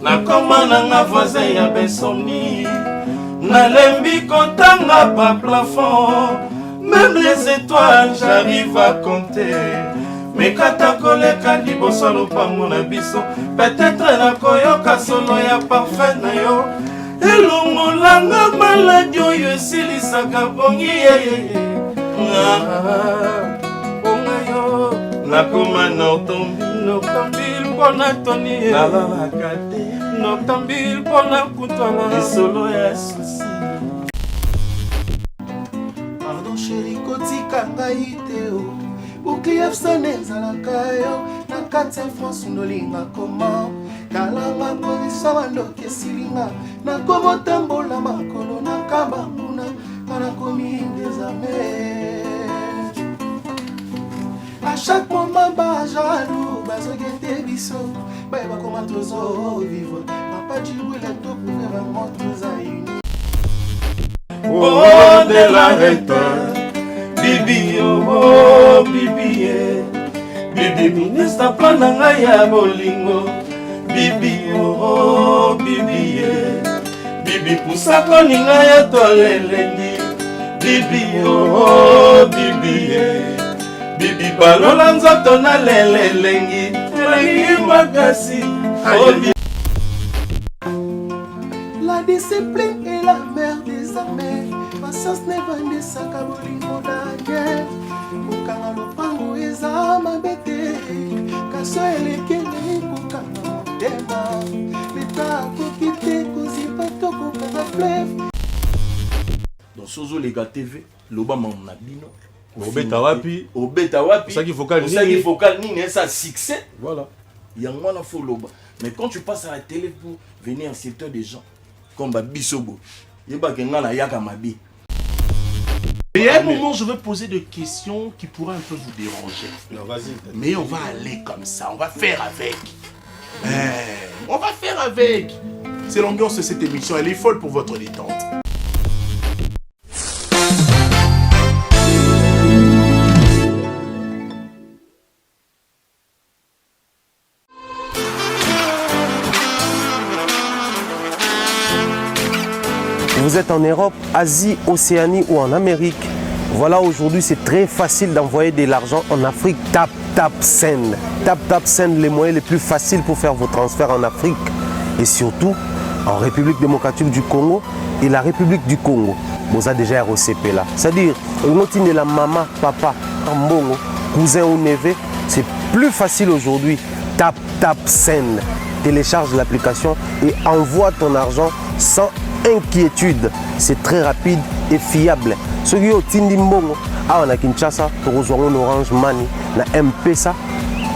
nakoma nanga voisin ya besomni nalembi kotanga pa plafond même les étoiles j'arrive à compter mekata koleka liboso lopango na biso peut-être nakoyoka solo ya parfait na yo elongolanga maladi oyo esilisaka bongi bonga yo nakoma noctambil mpona toni nalalaka te noctambil mpona kutwana lisolo ya susi pardon chéri kotika ngai te o bouclier ezalaka yo na kati ya France nolinga koma talanga kozisa bandoki esilinga nakobotambola makolo na kamba kuna manakomi désormais à chaque moment bajalou bazogete biso bayeba koma tozovivre papa jibwile topouve bango tozauni oh de la rete bibi oh bibi bibi ministre plana ngai ya bolingo bibi oh bibi bibi pusako ninga ya tolelengi bibi oh bibi bibi balola nzoto na lelelengi elengi makasi la discipline est la mère des armées patience ne vandisaka bolingo na guerre kokanga lopango eza mabe te kaso elekeli kokanga motema leta akoki te kozipa to kokanga fleuve dans Sozo Lega TV loba mamna bino obeta wapi osaki vocal nini ça succès voilà yango na fo loba mais quand tu passes à la télé pour venir insulter des gens comme Bisobo yeba ke ngana yaka mabi. Et à un moment, je veux poser des questions qui pourraient un peu vous déranger. Non, vas-y. Mais on va aller comme ça, on va faire avec. On va faire avec. C'est l'ambiance de cette émission, elle est folle pour votre détente. Vous êtes en Europe, Asie, Océanie ou en Amérique. Voilà, aujourd'hui, c'est très facile d'envoyer de l'argent en Afrique. Tap Send. Tap Send, les moyens les plus faciles pour faire vos transferts en Afrique. Et surtout, en République démocratique du Congo et la République du Congo. Vous avez déjà ROCP là. C'est-à-dire, de la maman, papa, mbongo, cousin ou neveu, c'est plus facile aujourd'hui. Tap Send. Télécharge l'application et envoie ton argent sans inquiétude. C'est très rapide et fiable. Ceux qui ont Tindi Mbongo, on a Kinshasa, on a Orange Money, on a M-Pesa,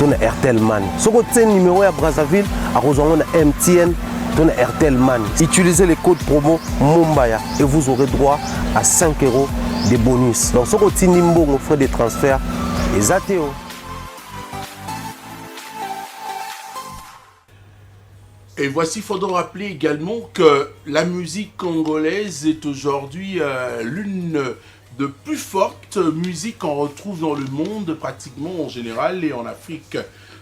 on a Airtel Money. Ceux qui ont numéro à Brazzaville, on a MTN, on a Airtel Money. Utilisez les codes promo Mumbaya et vous aurez droit à 5 € de bonus. Donc ceux qui ont Tindi Mbongo, frais de transfert, les ATO. Et voici, il faudra rappeler également que la musique congolaise est aujourd'hui l'une de plus fortes musiques qu'on retrouve dans le monde, pratiquement en général, et en Afrique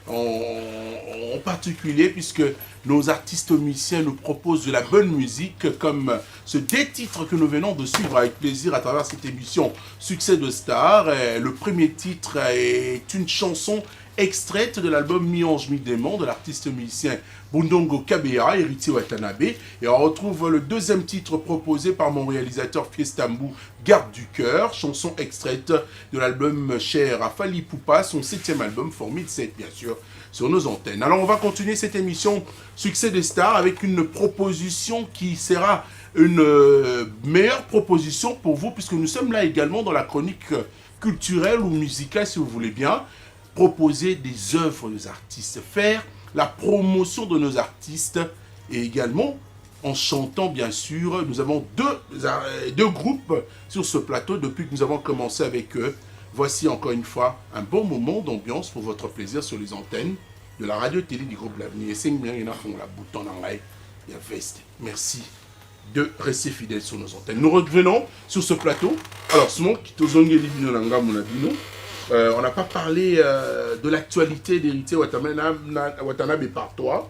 en particulier, puisque nos artistes musiciens nous proposent de la bonne musique, comme ce deux titres que nous venons de suivre avec plaisir à travers cette émission Succès de Star. Le premier titre est une chanson extraite de l'album Mi-Ange Mi-Démon de l'artiste musicien Bundongo Kabea, héritier Watanabe. Et on retrouve le deuxième titre proposé par mon réalisateur Fiestambu, Garde du Cœur, chanson extraite de l'album Cher à Fali Poupa, son 7e album, Formide 7 bien sûr, sur nos antennes. Alors on va continuer cette émission Succès des Stars avec une proposition qui sera une meilleure proposition pour vous, puisque nous sommes là également dans la chronique culturelle ou musicale si vous voulez bien. Proposer des œuvres des artistes, faire la promotion de nos artistes et également en chantant bien sûr. Nous avons deux groupes sur ce plateau depuis que nous avons commencé avec eux. Voici encore une fois un bon moment d'ambiance pour votre plaisir sur les antennes de la radio-télé du groupe L'Avenir. Et 5 millions la bouton dans l'air, il y a veste. Merci de rester fidèles sur nos antennes. Nous revenons sur ce plateau. Alors, on n'a pas parlé de l'actualité d'héritier Watanabe par toi.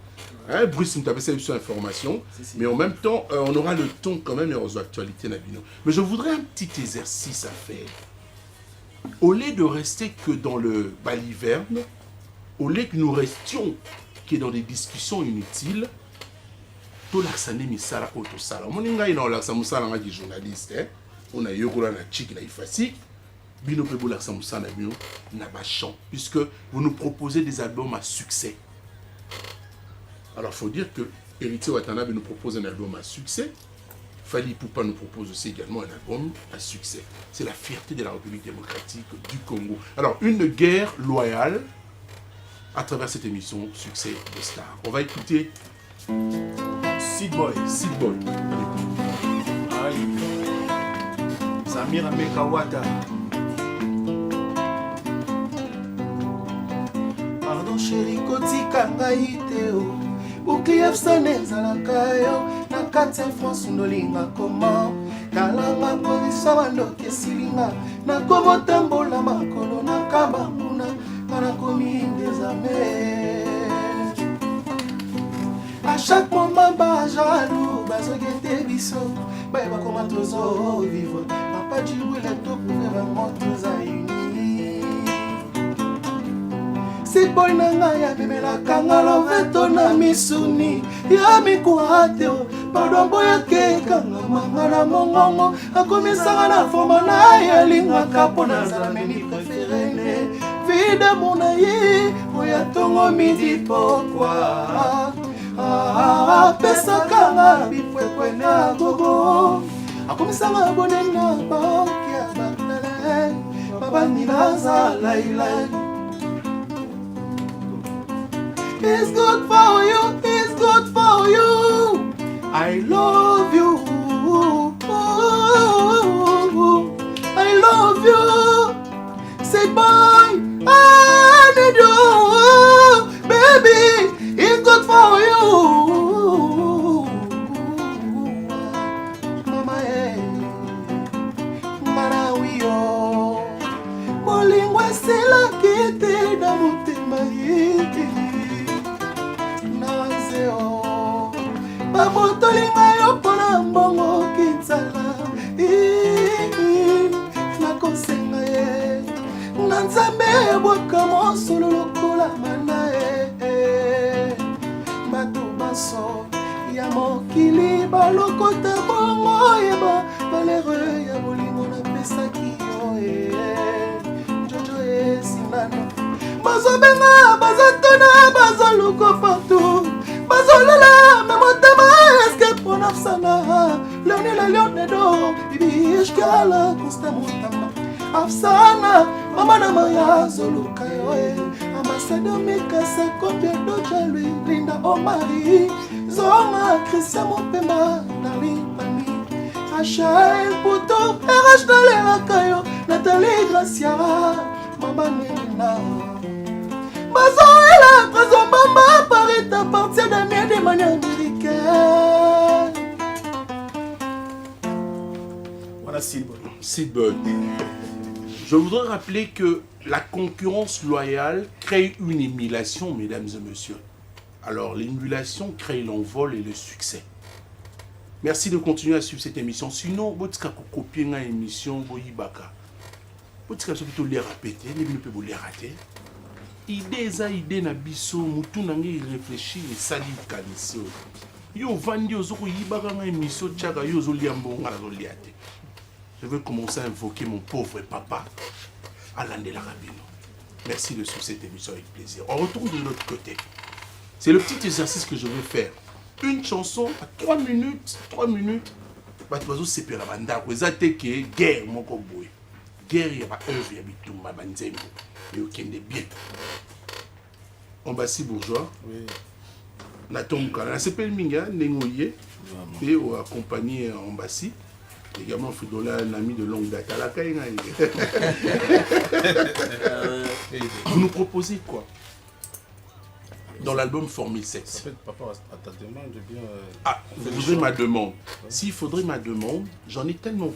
Hein, Bruce nous appelle ça sur information, mais en même temps, on aura le temps quand même aux actualités Nabino. Mais je voudrais un petit exercice à faire. Au lieu de rester que dans le baliverne, au lieu que nous restions que dans des discussions inutiles, tout l'accès misala auto sala. Mon inga ina l'accès musala nga di journaliste, hein. On a yokola na chiki na ifasi. Bino pe l'accès musala bino na ba champ, puisque vous nous proposez des albums à succès. Alors, il faut dire que Héritier Watanabe nous propose un album à succès. Fali Poupa nous propose aussi également un album à succès. C'est la fierté de la République démocratique du Congo. Alors, une guerre loyale à travers cette émission Succès de Star. On va écouter Seed Boy. Seed Boy. Aïe. Samira Mekawata. Pardon chéri, kotika ngai teo. Bouclier sonne ezalaka yo na kati ya France ndolinga koma talanga position bandoki esilinga nakomotambola makolo na kamba kuna banakomi désormais. À chaque moment bajaloux bazogete biso bayeba koma tozovivre papa djibwile toprouve bango toza uni. Si boy nanga ya bimela kangalo veto na misuni ya mikuate o pardon boya ke kanga mangala mongongo akomisanga na forma na ya linga kapo na zala meni préféré vida mona yi oya tongo midi pourquoi pesa kanga bipwekwe na gogo akomisanga bonena banki ya bakale babani na zala ilai. It's good for you, it's good for you. I love you. I love you. Say bye, I need you. Baby, it's good for you. Mama, hey. Marawio. Molingwa sela kite na mutema yiki. Bamotolinga yo pona mbongo kinzala nakosenga ye na nzambe ebwaka mosolo lokola mana bato baso ya mokili balokota bongo yeba malheureux ya bolingo napesaki yo jojo esindano bazobenga bazotona bazoluko partout bazolala memotema eske ponafsana leonela leonedo bibishkala kostamutama afsana mama na maya zoluka yo ambassadeur mikasa kopia doja lui linda omari zoma Christian Mopemba Darli Pani Rachel Puto RH Dalelaka yo Nathalie Graciara mama Nina Bazoela, présent maman, paraît à partir d'un mien des manières américaines. Voilà Seed Boy. Seed Boy. Je voudrais rappeler que la concurrence loyale crée une émulation, mesdames et messieurs. Alors, l'émulation crée l'envol et le succès. Merci de continuer à suivre cette émission. Sinon, vous pouvez copier une émission, vous pouvez plutôt les répéter, vous pouvez les rater. Idée za idée na biso mutu nange réfléchir et sali kanisi yo vandi ozoko yibaka na émission tchaka yo zo liambonga na zo liate. Je veux commencer à invoquer mon pauvre papa Alain de la Rabino. Merci de suivre cette émission avec plaisir. On retourne de l'autre côté. C'est le petit exercice que je veux faire. Une chanson à 3 minutes. Batozo sepera banda ko ezate ke guerre moko boy. Guerre ya ba œuvre ya bitumba banzembo. Et aucun des biens. Ambassy bourgeois. Oui. Natom Kala. C'est pas le minga, Nengoye. Et accompagné Ambassy. Également Fidola, un ami de longue date. Vous nous proposez quoi dans l'album Formule 7? En fait, papa, à ta demande, bien. Vous voudrez ma demande. S'il faudrait ma demande, j'en ai tellement.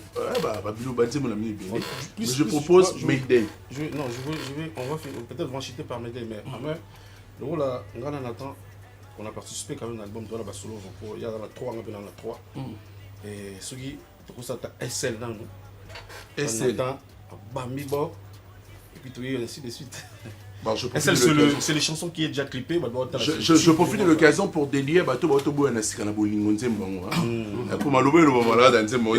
Je propose Mayday. On va peut-être vanchiter par Mayday, mais le rôle là, on attend on a participé quand même dans l'album de la solo. Il y a la 3, on a dans la 3. Et ce qui est SL dans nous. SL dans Bamibo. Et puis tout et ainsi de suite. Bon, c'est les chansons qui est déjà clippées. Je profite de l'occasion pour délier Bato Bato Bouna Sikana Bolingo Nzembo. Pour m'allouer le moment là dans Nzembo.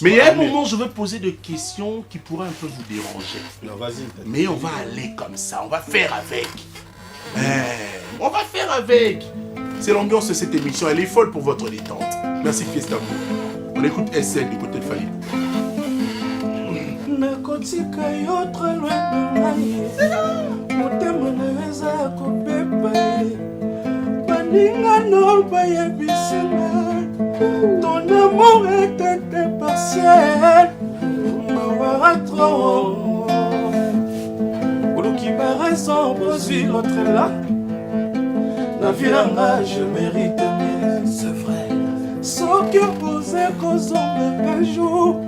Mais il y a un moment, je veux poser des questions qui pourraient un peu vous déranger. Non, vas-y. Mais on va aller comme ça, on va faire avec. On va faire avec. C'est l'ambiance de cette émission, elle est folle pour votre détente. Merci Fiesta. On écoute SL du côté de Fali. nakotika yo très loin de ngai motema na eza kopepa ye baningano bayebisinga ton amour était partiel mawara trop oluki baraison bozwi l'autre là na vie nanga je mérite mieux c'est vrai soki opose kozonga un jour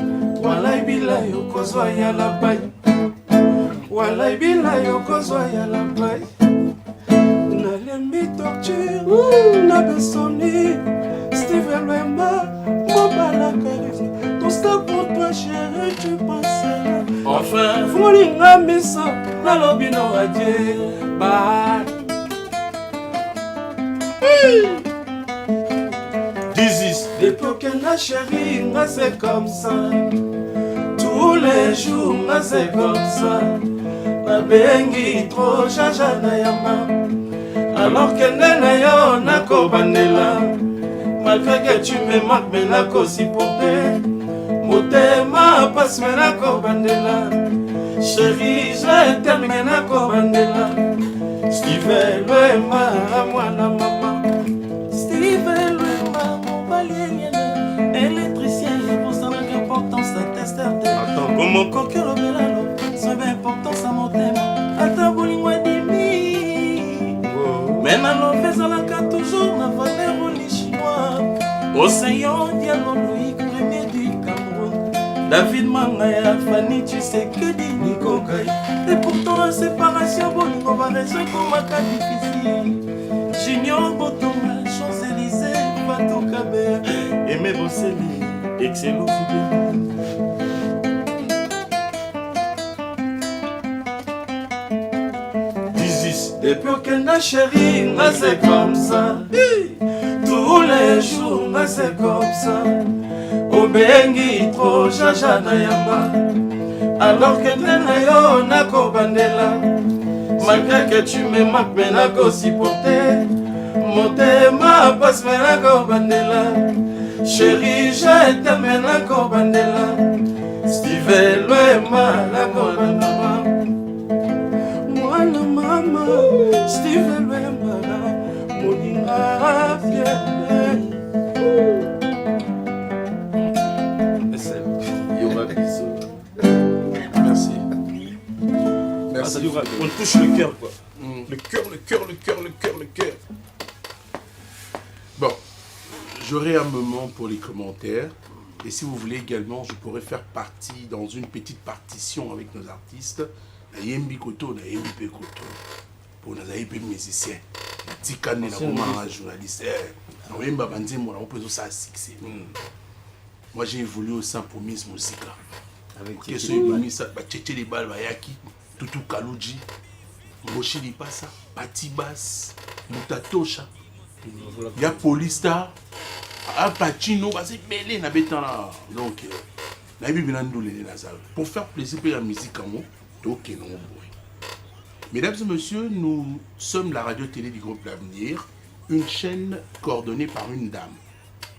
Walai bila yokozwa ya la bay Walai bila yokozwa ya la bay Nalembi torture Na besoni Steven Wema Mobala charisme Tout ça pour toi chérie tu penses Enfin Foulinga misa Nalobi no adie Bye Depuis que la chérie, c'est comme ça. Tous les jours, c'est comme ça. La bengi trop jaja na yama. Alors que nene yo nako bandela. Malgré que tu me manques, mais nako supporter. Motema passe, mais nako bandela. Chérie, je t'aime, mais nako bandela. Steven Wema, à moi la maman. Steven électricien, il pour ça l'importance à tester. Comment coquer le belalo, c'est bien important ça mon thème. Attends, bowling moi demi. Mais maintenant, faisant la carte toujours, ma valeur au lit chinois. Océan, Diallo, Loïc, premier du Cameroun. David Mangaya, Fanny, tu sais que dit Nico Gaï. Et pourtant, la séparation, bowling, on va résoudre pour ma cas difficile. Junior, Botonga, Champs-Élysées, Bateau Cabert. Et mes bosseli, excellent depuis que la chérie, c'est comme ça. Tous les jours, c'est comme ça. Au bengi, trop jaja na yamba. Alors que t'es nako bandela. Malgré que tu me manques, mais nako supporter. Motema passe, mais nako bandela. Chérie, je t'aime, nako bandela. Steven Wema, nako bandela. Moi, la maman, Steven Wema, moninga fier. Merci. Merci. On touche le cœur, quoi. Le cœur, le cœur, le cœur, le cœur, le cœur. Bon, j'aurai un moment pour les commentaires. Et si vous voulez également, je pourrais faire partie dans une petite partition avec nos artistes. Yembi Koto, Yembi Pekoto. Pour nos amis musiciens. Tikane na journaliste. Yemba Banzemo, on peut ça succès. Moi j'ai évolué au sein pour Miss Musica. Avec Tchétché les balles, Bayaki, Toutou Kalouji, Moshi Lipasa, Patibas, Mutatosha. Il y a Polista, Pacino, c'est belé na bétana. Donc, pour faire plaisir pour la musique en moi, donc non. Mesdames et messieurs, nous sommes la radio-télé du groupe L'Avenir, une chaîne coordonnée par une dame.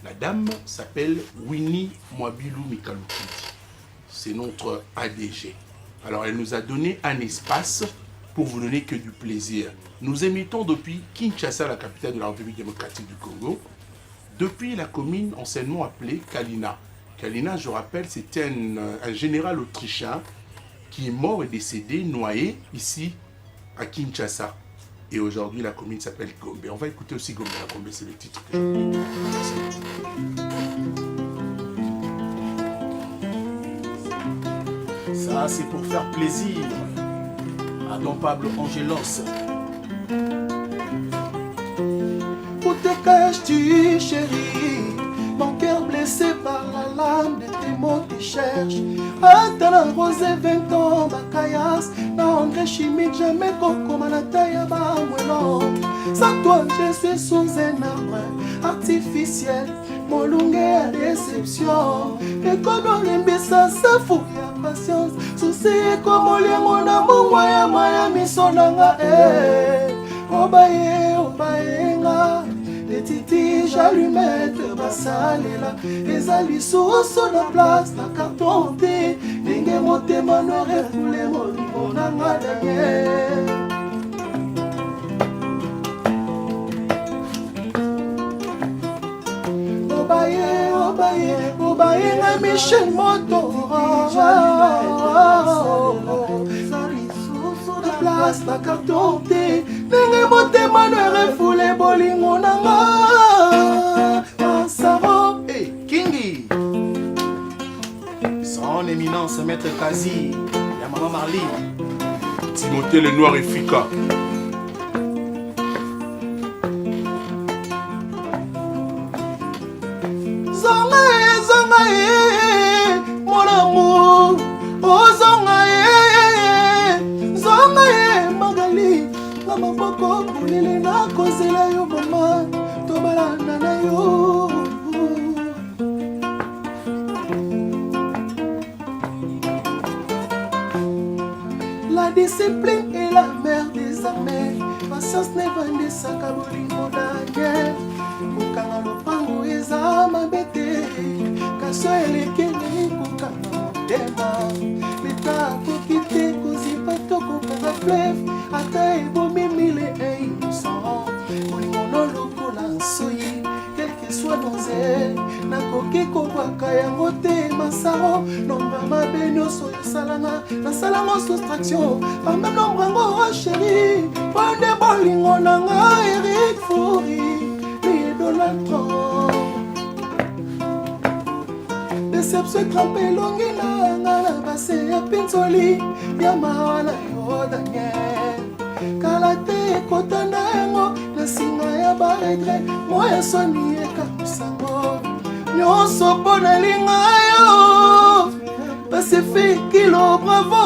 La dame s'appelle Winnie Mwabilou Mikalukiti. C'est notre ADG. Alors, elle nous a donné un espace pour vous donner que du plaisir. Nous émettons depuis Kinshasa, la capitale de la République démocratique du Congo, depuis la commune anciennement appelée Kalina. Kalina, je rappelle, c'était un général autrichien qui est mort et décédé, noyé, ici, à Kinshasa. Et aujourd'hui, la commune s'appelle Gombe. On va écouter aussi Gombe. Gombe, c'est le titre que Ça, c'est pour faire plaisir à don Pablo Angelos. Où te caches-tu, chérie? Mon cœur blessé par la lame de tes mots qui cherchent. Attends la rose 20 ans, ma caillasse. Na engrais chimique, jamais coco, manataya, ba moellon. Sans toi, je suis sous un arbre artificiel. Mon longue à déception. Et comme on aime ça, ça fout, y'a patience. Souci comme on l'aime, mon amour, moya, misonanga, eh. Obaye, nga. Les titi, j'allumette, basalela. Les alis sous la place, la carton thé. N'ingue monte, mano, refoulé, mon anga, d'ailleurs. Obaye, na Michel Motora. La place, la carton thé. N'ingue monte, mano, refoulé, bolingo, nanga. Mansaro, hey, Kingi. Son éminence, maître Kazi. Y'a maman Marley. Timothée le Noir et Fika. Mon amour, oh Zongaye, Magali, Mama Boko, Lili na kozela yo mama, tobalana na yo. La discipline est la mère des armées. Patience n'est pas des sacs à bolingo d'agère. Kukanga lopango eza mabete. Kaso elekeli kukanga motema. Leta kokite kozipa tokokanga fleuve. Ata ebomi mille et innocent. Molingono lokola nsoyi. Quel que soit nos ailes. Nakoki kobwaka yango te masaro. Nomba mabe nyonso yosalanga. Nasalanga soustraction. Par même nombre yango chéri. Pone bolingo nanga Eric Foury. Donald Trump. Déception trempée longue na basse ya pinzoli. Ya mawana yo Daniel. Kalate kotana yango. Na singa ya baregre. Moya soni ekakusango. Nyonso pona linga yo. Pacifique kilo bravo.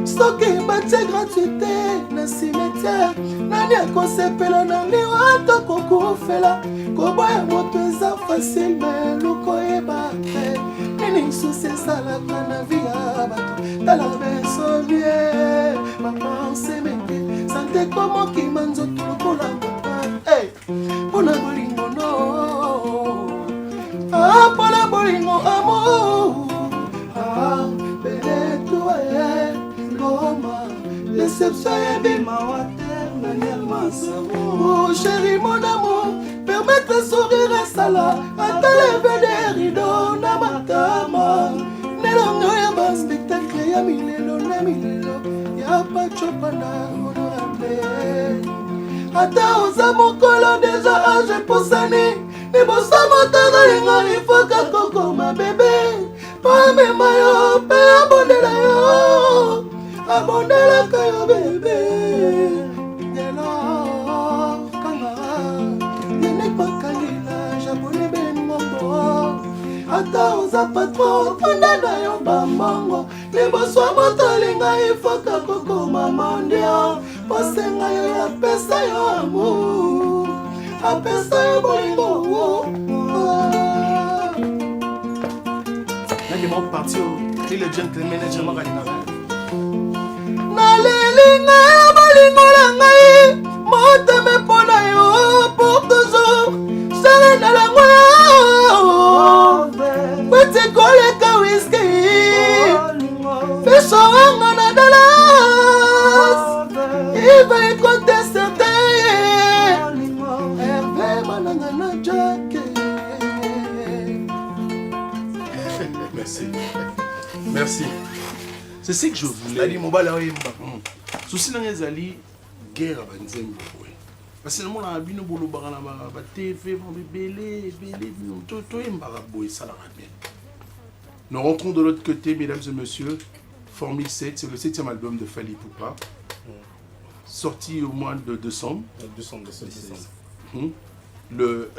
Stocké batie gratuité na cimetière. Nani akosepela na liwa tokokufela. Koboya moto eza facile mais lukoyeba te. Nini susi esalaka na vi ya bato. Tala beso bien bapense meke. Sante komokima nzoto lokola mama. Mpona bolingo no. Mpona bolingo amour. Benetou déception et bima oh chérie mon amour, permettre sourire et sala. Ata lever des rideaux na matama. Nelongo ya ba spectacle ya milelo na milelo. Ya pa chopana honorable. Ata oza mokolo déjà âge posani. Ne bosa motana linga il faut que koko ma bébé. Pa me mayo pe abondela yo. Abondela kayo bébé. Yelo kanga. Yene pakangila jabone ben mombo. Ata oza patron pandana yo bamango. Ne bosa motalinga il faut que koko mamandia. Posenga yo ya pesa yo amour. Apesa yo bolingo. Nani mo parti au le gentleman et jama galina. Nalelinga ya bolingo la ngai. Moteme pona yo pour toujours. Sale na la moya. Kwete koleka whisky. Fesho wanga na Dallas. Il va écouter certains. Hervé mananga na Jack. Merci. Merci. C'est ce que je voulais. Ali mobala oyemba. Souci na ngezali guerre banzembo. Parce que le monde a bien bolo bagana ba TV ba belé to yemba boy ça la bien. Nous rentrons de l'autre côté, mesdames et messieurs. Formule 7, c'est le 7e album de Fally Ipupa. sorti au mois de décembre. Décembre. Le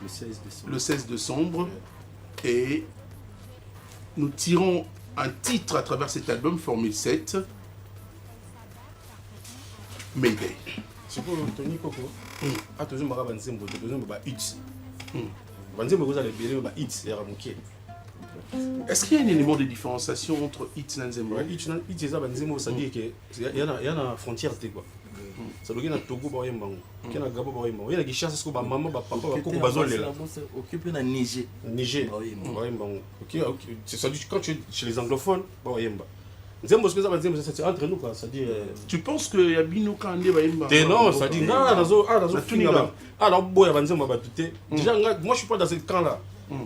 16 décembre. Le 16 décembre. Et nous tirons un titre à travers cet album, Formule 7. Mayday. C'est pour Tony Coco. Ah, toujours ma banzembo, toujours ma hit. Banzembo vous allez bien ma hit, c'est ramoké. Est-ce qu'il y a un élément de différenciation entre hit et Nzembo? Hit c'est ça banzembo, ça dit que il y a une frontière quoi. Ça doit y avoir Togo ba yemba, il y a Gabon ba yemba, il y a qui chasse ko ba maman ba papa ba koko bazolela. Occupé dans Niger. Niger. Ba yemba. OK, c'est ça dit quand tu es chez les anglophones, ba yemba. Nzembo ce que ça banzembo c'est entre nous quoi, ça dit Tu penses que ya bino kande ba yemba? non, ça dit nazo finga. Alors boya banzembo ba douter. Déjà moi je suis pas dans ce camp là.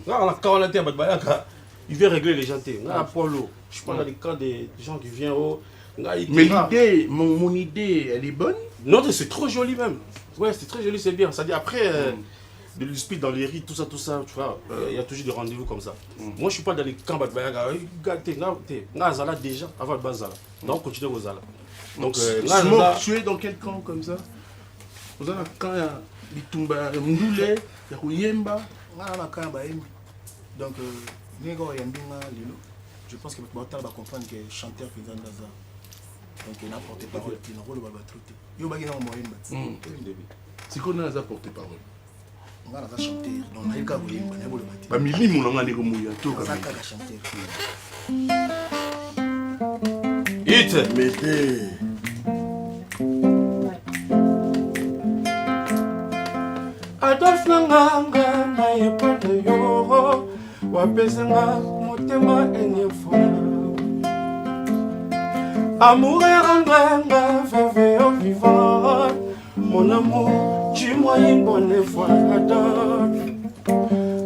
Là la camp là té ba bayaka. Il vient régler les gens. Apollo, je suis pas dans les camps des gens qui viennent au. Mais l'idée, mon idée, elle est bonne. Non, c'est trop joli même. Ouais, c'est très joli, c'est bien. Ça dit après, de l'esprit dans les rites, tout ça, tu vois, il y a toujours des rendez-vous comme ça. Moi, je suis pas dans les camps de Bayaga. Zala déjà, avant de Bazala. Donc, on continue aux Zala. Donc, tu es dans quel camp comme ça? Vous avez un camp, il y a Tumba, Mdoule, il y a Kouyemba. Donc, je pense que tu vas comprendre que chanteur qui est dans Daza. Donc, il n'a porté parole, il n'a pas le bal batrouté. Il y a un moyen. C'est qu'on a porté parole. On a chanté, donc il y a un moyen. Pas mille mon a des remouillés. On a chanté. Hit! Mettez. Adolphe Nanganga, na yepa de yo. Wapesanga motema enyefo amour eranganga veve au vivant mon amour dis-moi une bonne fois Adolphe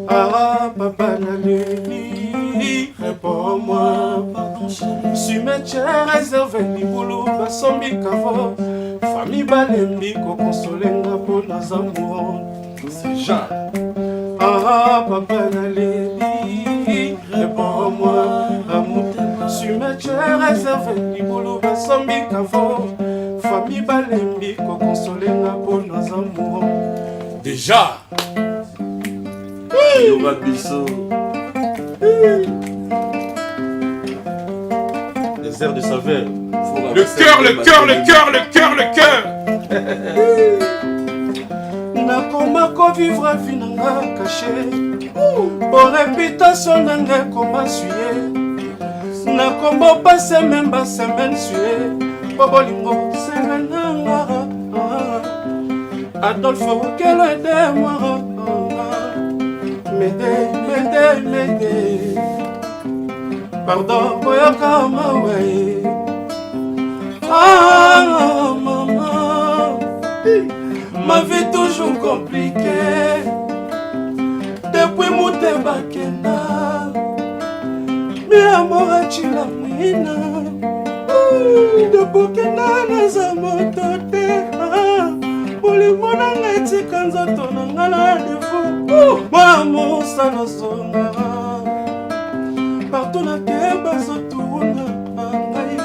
papa Naleli réponds-moi si mes chers réservé libulu basombi kavo famille balembi kokonsolenga po nas amours c'est Jean papa Naleli réponds-moi amour sur mes chers réservé libulu basombi kavo famille balembi kokonsolenga po nas amours déjà Yoba Bisso les airs de saveur Le cœur nakoma kovivre vie nanga caché pour réputation nanga koma suye nakoma pase même ba semaine suye po bolingo semaine nanga Adolphe quel est moi m'aider pardon boyoka mawe maman ma vie toujours compliquée depuis Mouteba Kenda mi amour achila mwina depuis Kenda naza moto te molimo nanga etika nzoto nanga na defo mwa mosala songa partout nakeba zoturuna ngai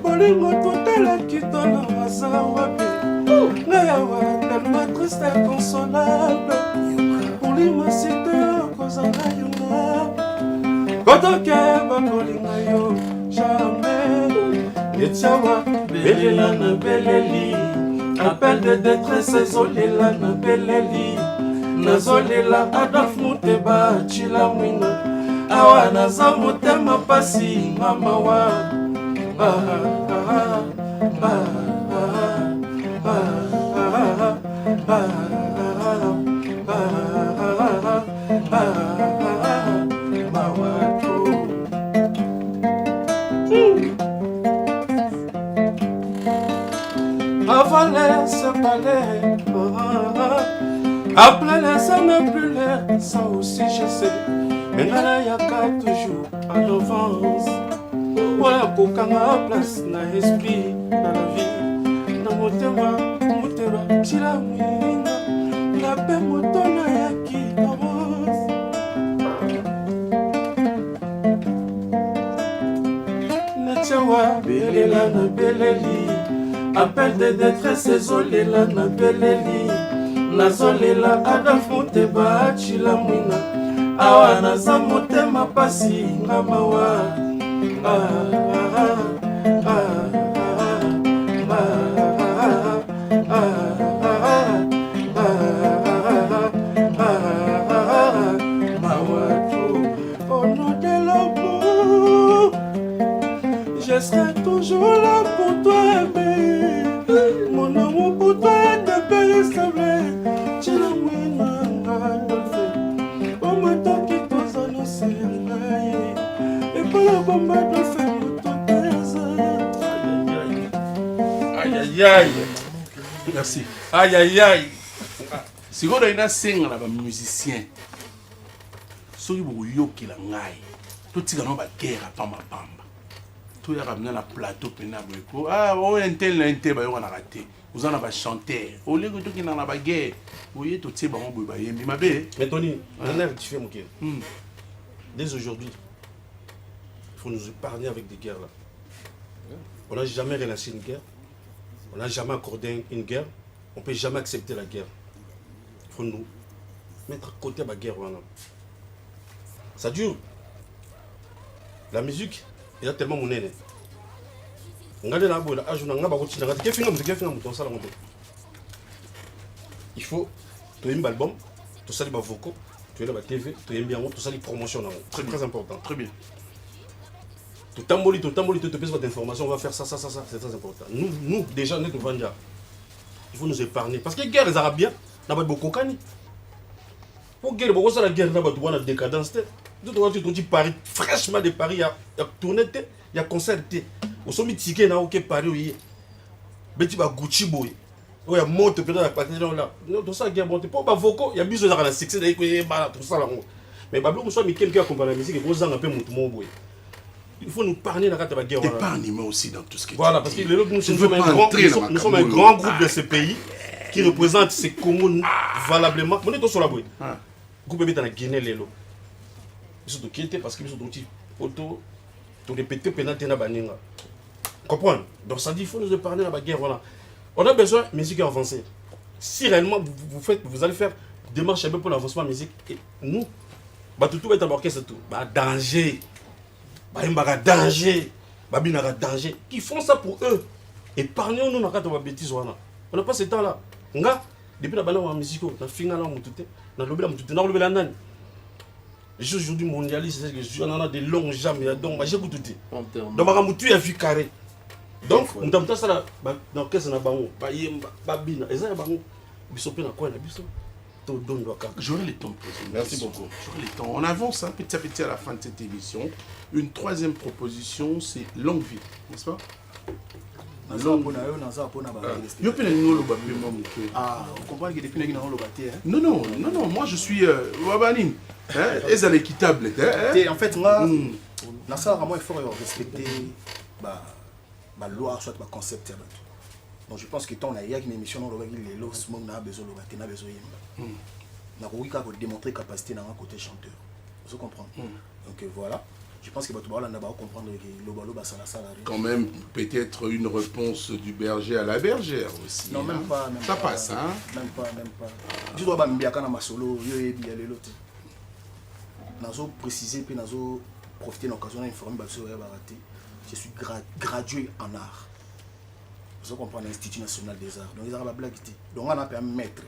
bolingo totalaki tona aza wapi ngai awa tellement triste inconsolable olimasite kozala yonga kotokeba kolinga yo jamais etiawa belela na beleli appel de détresse ezolela na beleli nazolela Adolphe Mouteba chila mwina awa naza motema pasi mamawa avaler ce palais après les ça n'est plus l'air ça aussi je sais mais nana yaka toujours à l'avance voilà kokanga place na esprit dans la vie na motema tila mwinga na pe motona yaki avance na tchawa belela na beleli appel de détresse ezolela na beleli nazolela Adolphe Muteba achila mwina awa naza motema pasi nga mawa je serai toujours là pour toi, bébé. Mon amour pour toi est impérissable. Tu l'as mis dans le feu. Au moins, tant qu'il t'ose annoncer, et pour la bombe de feu, pour ton plaisir. Aïe aïe aïe. Merci. Aïe aïe aïe. Si vous avez un musicien, si vous avez un tout ce qui est guerre à Pamba. Tout est ramené à la plateau pénable. Ah, oh, un tel, on a raté. Vous en avez chanté. Au lieu de tout qui n'en a pas guerre, vous voyez tout ce qui est bon. Mais Tony, on a différé mon cœur. Dès aujourd'hui, il faut nous épargner avec des guerres là. On n'a jamais relancé une guerre. On n'a jamais accordé une guerre. On ne peut jamais accepter la guerre. Il faut nous mettre à côté de la guerre. Voilà. Ça dure. La musique, il y a tellement mon aîné. Il faut tu aimes l'album, tu sais les vocaux, tu aimes la TV, tu aimes bien, tu sais les promotions. Très très important. Très bien. Tu t'embolis, tu te pèses votre information, on va faire ça, c'est très important. Nous déjà, nous devons dire, il faut nous épargner. Parce que les guerres, les Arabiens, n'a pas beaucoup de pour guerre, beaucoup ça la guerre, n'a pas de décadence. Tu dis Paris, fraîchement de Paris, il y a tourné, il y a concert. Au sommet ticket, na ok Paris, oui. Beti ba Gucci boy. Il y a monte peut-être la partie là. Non, tout ça guerre monte. Pour ba voco, il y a besoin de la succès d'ailleurs que tout ça là. Mais bablo soit mais quelqu'un accompagne la musique et gros un peu mon boy. Il faut nous parler dans la guerre. Épargne-moi aussi dans tout ce qui est. Voilà, parce que nous sommes un grand groupe de ce pays qui représente ces communes valablement. On est tous sur la boy. Groupe est dans la Guinée Lelo. Ils sont qui étaient parce qu'ils sont aussi auto to répéter pénalité na baninga. Comprendre. Donc ça dit il faut nous parler dans la guerre voilà. On a besoin de musique avancée. Si réellement vous allez faire démarche un peu pour l'avancement de la musique et nous tout va être orchestre tout. Danger. Danger. Danger. Qui font ça pour eux. Épargnons-nous dans la bêtise voilà. On n'a pas ce temps là. Nga depuis la balade en musique on a fini là on tout na lobby la tout na lobby la nan. Je suis aujourd'hui mondialiste, on a des longues jambes, donc j'ai goûté. Donc, tu as vu carré. Donc, nous avons ça là, dans qu'est-ce qu'on a bango, babina, et ça y a bango, bisopé na quoi na biso. J'aurai le temps de poser. Merci beaucoup. J'aurai le temps. On avance petit à petit à la fin de cette émission. Une troisième proposition, c'est longue vie, n'est-ce pas? Ah, vous comprenez que depuis non, moi je suis Wabanin. Ils sont équitables. En fait, moi, il faut respecter la loi, soit le concept. Donc je pense que tant qu'il y a une émission, on a besoin de démontrer capacité dans un côté chanteur. Vous comprenez? Donc voilà. Je pense que tout le monde va comprendre que quand même, peut-être une réponse du berger à la bergère aussi. Non, même pas. Ça passe, hein? Même pas. Je dois me solo, je préciser, puis profiter de l'occasion d'informer je suis gradué en art. Vous comprenez l'Institut national des arts. Donc, ils ont la blague. Donc, on a un maître.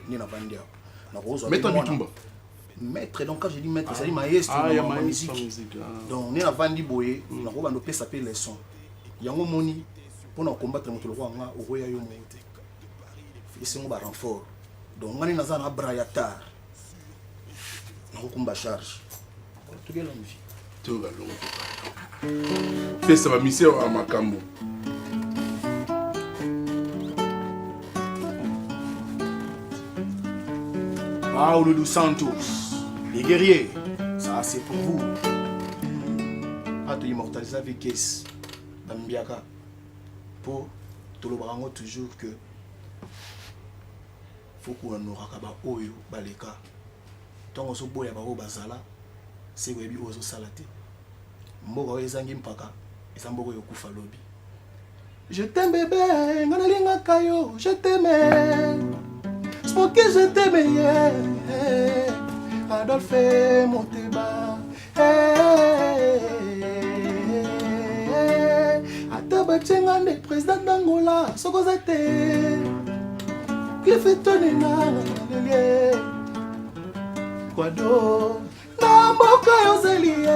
Maître Bitumba. Maître, donc quand je dis maître, c'est maestro dans la musique. Donc on est à Vandi Boye, on a un s'appeler les sons. Il y a un moni pour combattre notre roi au royaume. Et c'est un renfort. Donc on est dans un abrayatar. On a combat charge. Tout est longue vie. Tout est longue vie. Fais ça va mission à Makambo. Paulo dos Santos, les guerriers, ça c'est pour vous. À te immortaliser avec S, Bambiaka, pour tout le barango toujours que faut qu'on aura kaba oyo baleka. Tant on se boya baro bazala, c'est webi ozo salate. Mboga ezangi mpaka, ezambogo yokufa lobi. Je t'aime bébé, nganalinga kayo, je t'aimais. Smokey, je t'aimais, yeah. Adolphe Monteba. Ataba Tchengande, président d'Angola, Sokozate. Cliff Tonena, Lelier. Quado, Namboka Yozelie,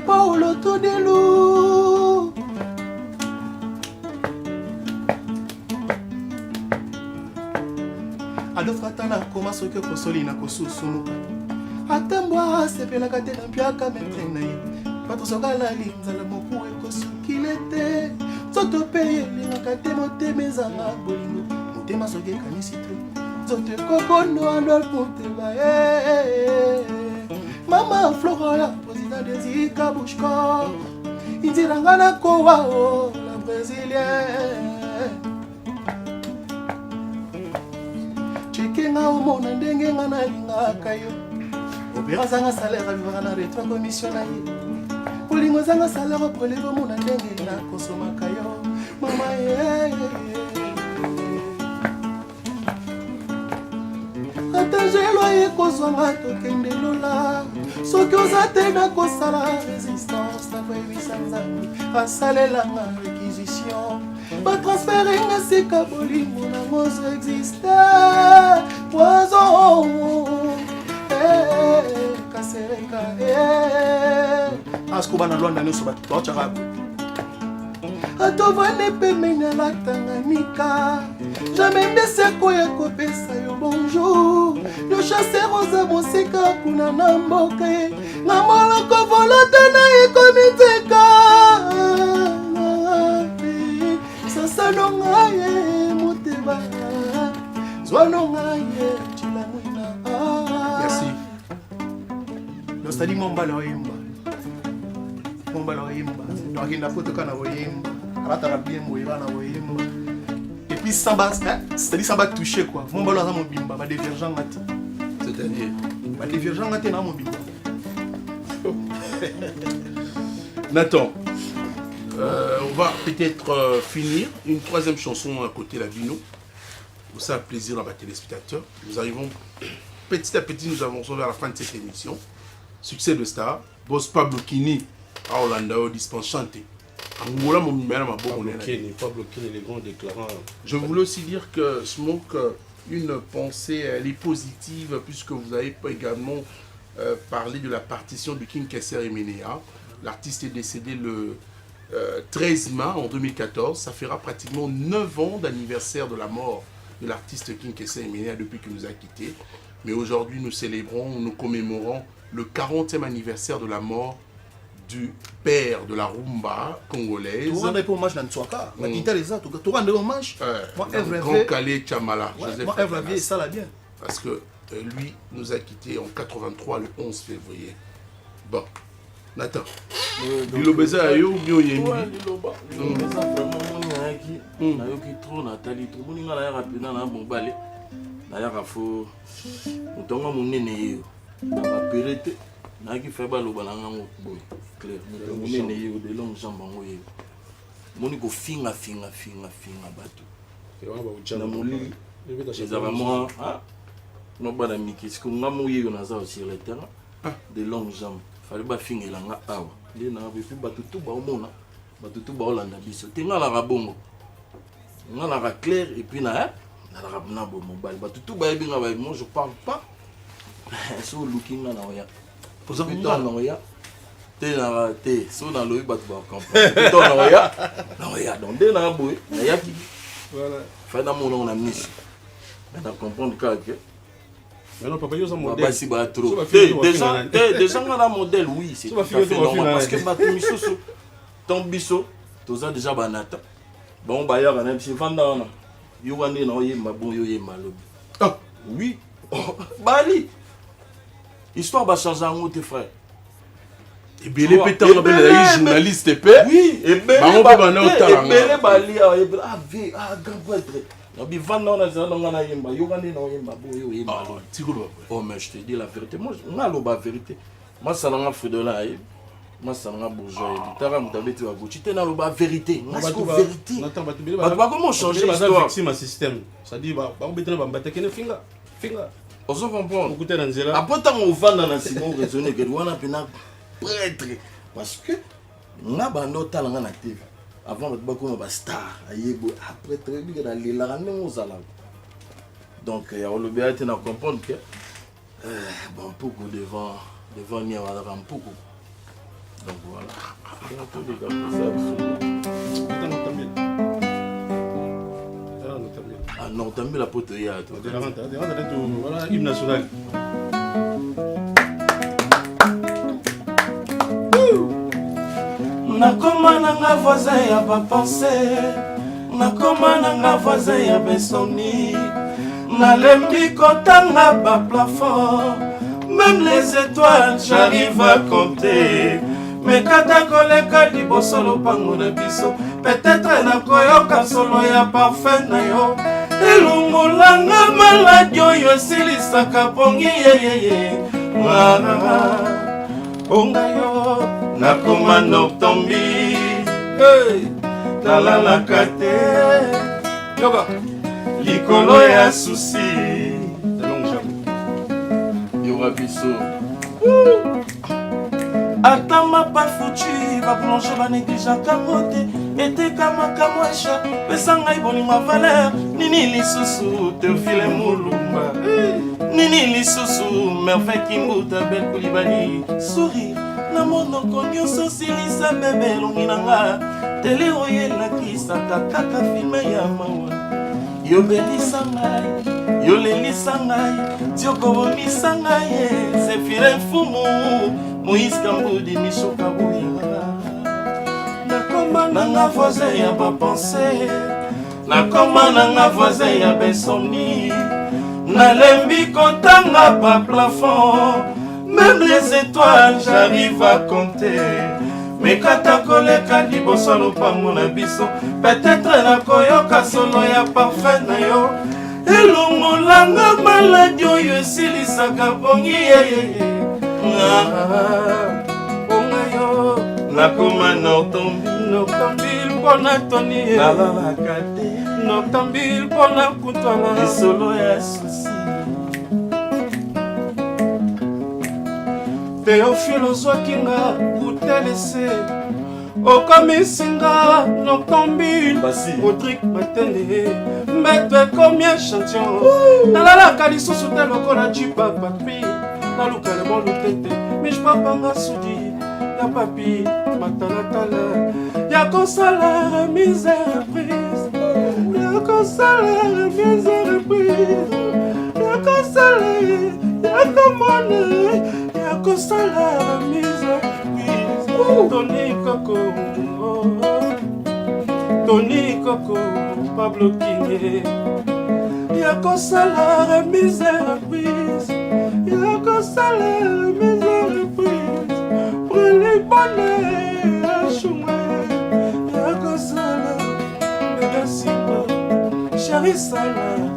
Paulo Todelu. Adolphe Atana, comment ce que Kosoli n'a qu'au sous-sounuka. Atambwa, c'est bien la gâte d'un piaka, mais traîné. Pas trop la ligne, la moku et kosu qu'il était. Soto paye, les gâte, monte mes amas, bolingo. Monte ma soge, canicitro. Sote cocono, Adolphe Monteba. Maman Flora, président de Zika Bouchko. Indirangana Kowa, la brésilienne. Chekenga omona ndenge nga nalingaka yo obera zanga salaire avivaka na retro commission na ye olingo zanga salaire opoleva omona ndenge nakosomaka yo mama ye ata jelo ye kozwanga tokende lola soki oza te nakosala résistance nakoyebisa nzambe asalelanga réquisition batransfering esika bolingo nango ozoexiste poison kasereka asko bana lwanda nyonso batyaka atovane pembeni ala Tanganyika jamais mbesi akoya kopesa yo bonjour yo chasseur oza mosika kuna na mboka ye na moloko volonté na ye komiteka sasano ngaye moteba zwano ngaye chilamwina. Merci. Nostali mombala oyemba mombala oyemba toakinda foto kana oyemba alataka bien moyeba na oyemba et puis samba c'est-à-dire samba touché quoi mombala za mobimba ba divergent ngati C'est-à-dire ba divergent ngati na mobimba. Nathan, on va peut-être finir une troisième chanson à côté de la Vino. Pour ça, plaisir à ma téléspectateurs. Nous arrivons petit à petit, nous avançons vers la fin de cette émission. Succès de star, Boss Pablo Kini à Orlando, dispense chanter. Angola, mon numéro, ma bonne Pablo Kini, les grands déclarants. Je voulais aussi dire que Smoke, une pensée, elle est positive, puisque vous avez également parlé de la partition du King Kesser Emenea. L'artiste est décédé le 13 mai en 2014. Ça fera pratiquement 9 ans d'anniversaire de la mort de l'artiste King Kesser Emenea depuis qu'il nous a quittés. Mais aujourd'hui, nous célébrons, nous commémorons le 40e anniversaire de la mort du père de la rumba congolaise. Tu rends hommage dans Tswaka. La guitare est ça. Tu rends hommage. Moi, Grand Calais Chamala. Moi, Evra Vie, ça l'a bien. Parce que lui nous a quittés en 83, le 11 février. Bon, Nathan. Dilobeza ayo bio yembi. Diloba vraiment moni ayaki. Nayoki trop Nathalie. Tout moni nga na rapidement na bombale. Na ya rafo. Mutonga munene yo. Na périté. Na ki fait baloba na nga mo clair. Munene yo de longue jambe ngo yo. Moni ko finga bato. Na moli. Les avamoi ah. No bana miki. Ce que nga mo yo na za sur le terrain. De longues jambes. Fallait pas finir là awa. Les na puis batutu ba omona. Batutu ba olanda biso. Tenga la rabongo. On a la clair et puis na la rabna bo mobile. Batutu ba ebinga ba moi je parle pas. So looking na oya. Pour ça putain na oya. Te na te so na loyi batu ba comprendre. Putain na oya. Na oya donc de na boy. Na yaki. Voilà. Fa na mon on a mis. On a comprendre que mais non, papa, il y a un modèle. Déjà, on a un modèle, oui, c'est tout à fait normal. Parce que ton biseau, tu as déjà banata. Bon, bah, il y a un petit vendeur. Il y a un bon, il y a un oui. Bali. Histoire va changer en haut, tes frères. Et bien, les pétards, les journalistes, et puis. Oui, et bien, on peut en autant. Bali, ah, grand oh mais je te dis la vérité, moi je la vérité. Moi ça n'a pas fait de là. Moi, ça m'a bourgeois. Tu as dit tu es la vérité. Comment changer l'histoire? Un système. Ça dit, On se comprend. Après, on va dans la Simon raisonner que on a prêtre. Parce que on a un autre talent actif. Avant, on a un star. Après, très bien, dans les larmes, on a donc, il y a le bien à comprendre que bon, beaucoup devant il y a un beaucoup. Donc voilà. Ah non, t'as mis la pote hier. Voilà, hymne national. Nakoma nanga voisin ya pas pensé. Nakoma nanga voisin ya besomni. Nalembi kotanga ba plafond. Même les étoiles, j'arrive à compter. Mais kata koleka liboso lopango na biso. Peut-être na koyoka solo ya parfait na yo. Elungolanga maladi oyo esilisaka pongi yeyeye. Onga yo nakoma noktombi. Nalalaka te. Yoga likolo ya susi. Yoga biso. Atama pas foutu, va plonger, va négliger camote. Ete kama kamwesha, pesanga iboni ma valeur. Nini lisusu, te file moulumba. Nini lisusu, merveille kimbuta bel kulibani. Sourire, na monoko nyonso silisa bebe longinanga. Tele oyela kisaka kaka filme ya mawa. Yobelisa ngai, yolelisa ngai, diokobomisa ngai, sefire fumu. Moïse Kambodi Michoka Bouya. Nakoma nanga voisin ya pas pensé. Nakoma nanga voisin ya besomni. Nalembi kotanga pas plafond. Même les étoiles j'arrive à compter. Mais kata koleka liboso lopango na biso. Peut-être na koyoka solo ya parfait na yo. Elongolanga maladi oyo esilisaka pongi yeyeye. Ongayo nakoma noktambil pona toni noktambil pona kutwala lisolo ya susi. Théophile ozwaki nga kutelese okomisinga noktambil Rodrigue Matele mbeto ekomi échantillon nalalaka lisusu te lokola jipa papi. Naluka le bon tete, mais je papa nga soudi. Ya papi, matalatala. Ya kosala misère prise. Ya kosala misère prise. Ya kosala, ya komone. Ya kosala misère prise. Tony Coco, Tony Coco, Pablo King. Ya kosala misère prise. Y'a salaire, misère prise. Prenez bonnet, achoué. Y'a salaire, merci pas. Chérie salaire,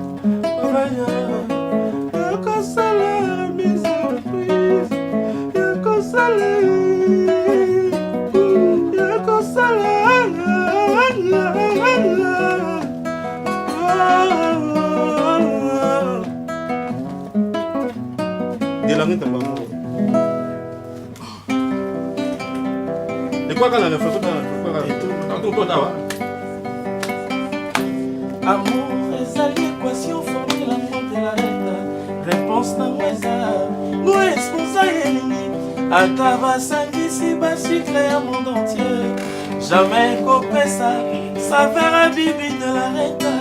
y'a salaire, misère prise. Y'a salaire, y'a salaire. De quoi qu'on a fait amour ezali équation formule la fonte de la reta. Réponse na mweza Go exposa yelingi ata basangisi bacycle ya monde entier. Jamais kopesa saveur bibi de la reta.